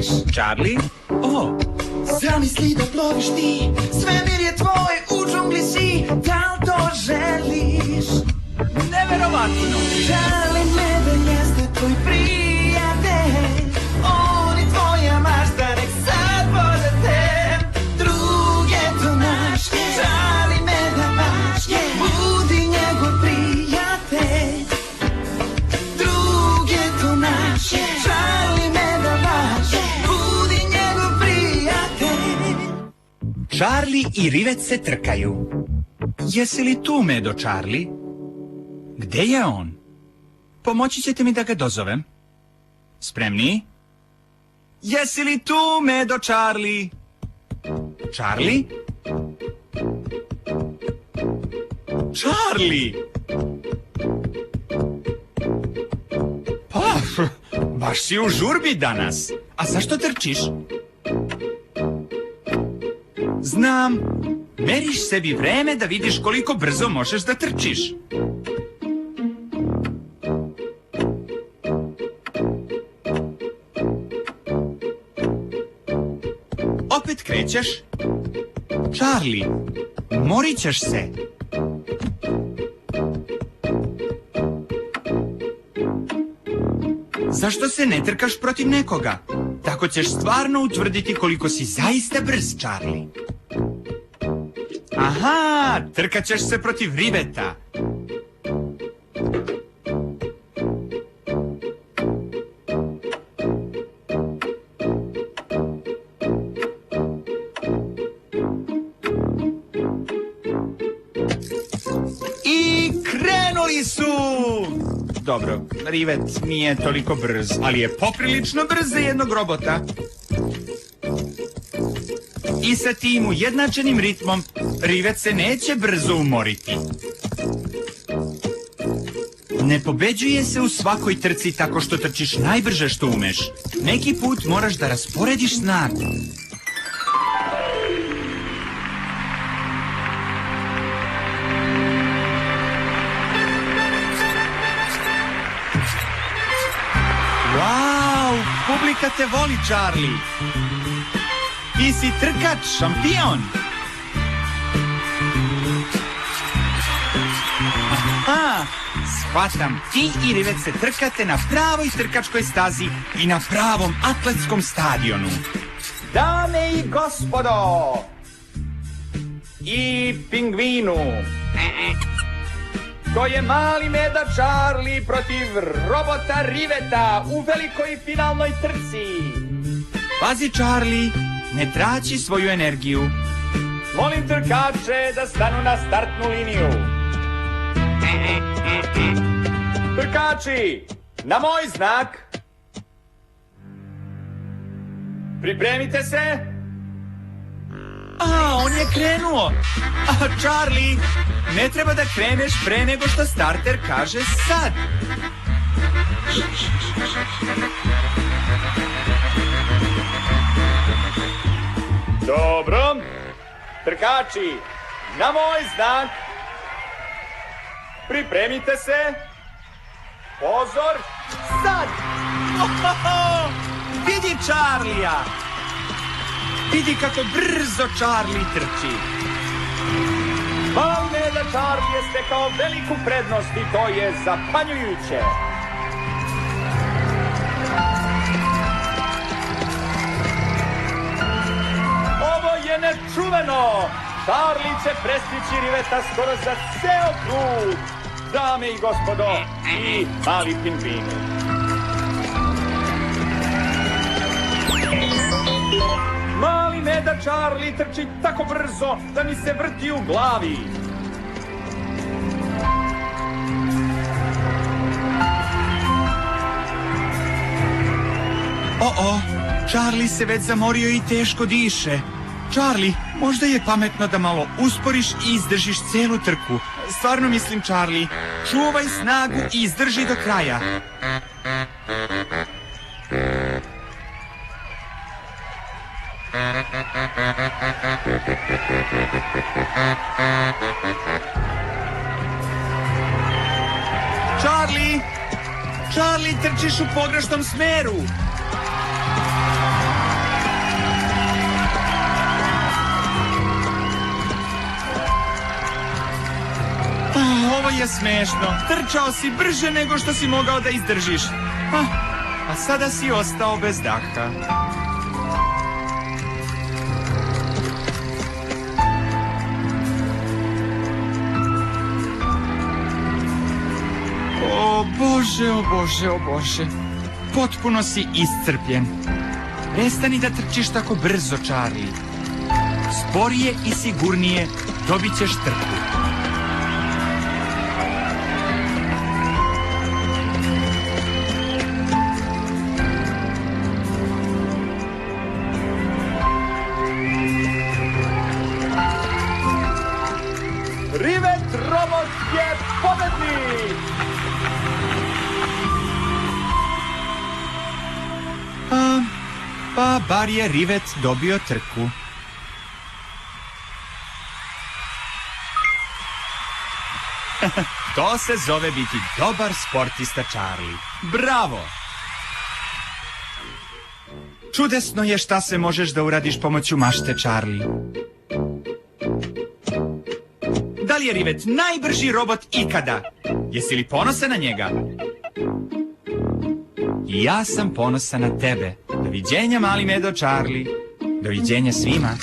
želiš. Charlie? O! Zamisli da ploviš ti, svemir je tvoj, u džungli si, da li to želiš? Neverovatno! Charlie Medved jeste tvoj prijatelj, on je tvoja mašta, nek sad vode te. Drug je to naš, Charlie Medved vaš, budi njegov prijatelj. Drug je to naš, Charlie Medved vaš, budi njegov prijatelj. Charlie i Rivet se trkaju. Jesi li tu, Medo, Charlie? Gde je on? Pomoći ćete mi da ga dozovem. Spremni? Jesi li tu, Medo, Charlie? Charlie? Charlie! Pa, baš si u žurbi danas. A zašto trčiš? Znam, meriš sebi vreme da vidiš koliko brzo možeš da trčiš. Opet krećeš? Charlie, morit ćeš se. Zašto se ne trkaš protiv nekoga? Tako ćeš stvarno utvrditi koliko si zaista brz, Charlie. Aha, trkat ćeš se protiv Riveta. I krenuli su! Dobro, Rivet nije toliko brz, ali je poprilično brz za jednog robota. I sa tim ujednačenim ritmom Rivet se neće brzo umoriti. Ne pobeđuje se u svakoj trci tako što trčiš najbrže što umeš. Neki put moraš da rasporediš snagu. Wow, publika te voli, Charlie. Ti si trkač, šampion. Aha, shvatam, ti i Rivet se trkate na pravoj trkačkoj stazi i na pravom atletskom stadionu. Dame i gospodo, i pingvinu, to je mali Meda Charlie protiv robota Riveta u velikoj finalnoj trci. Pazi, Charlie, ne traći svoju energiju. Molim trkače da stanu na startnu liniju. Trkači, na moj znak. Pripremite se. A, on je krenuo. A, Charlie, ne treba da kreneš pre nego što starter kaže sad. Dobro. Trkači, na moj znak. Pripremite se. Pozor, sad! Ohoho! Vidi Charlija! Vidi kako brzo Charlie trči. Mali Meda Charlie je stekao veliku prednost i to je zapanjujuće. Ovo je nečuveno! Charlie će prestići Riveta skoro za ceo krug. Dame i gospodo, i mali pingvini. Mali Meda Charlie trči tako brzo da mi se vrti u glavi. O, Charlie se već zamorio i teško diše. Charlie, možda je pametno da malo usporiš i izdržiš celu trku. Stvarno mislim, Charlie, čuvaj snagu i izdrži do kraja. Charlie, trčiš u pogrešnom smeru. nije smešno. Trčao si brže nego što si mogao da izdržiš. A sada si ostao bez daha. O Bože, o Bože, o Bože. Potpuno si iscrpljen. Prestani da trčiš tako brzo, Charlie. Sporije i sigurnije dobit ćeš trku. Rivet robot je pobednik! Pa bar je Rivet dobio trku. To se zove biti dobar sportista, Charlie. Bravo! Čudesno je šta se možeš da uradiš pomoću mašte, Charlie. Da li je Rivet najbrži robot ikada? Jesi li ponosan na njega? I ja sam ponosan na tebe. Doviđenja, mali medo Charlie. Doviđenja svima.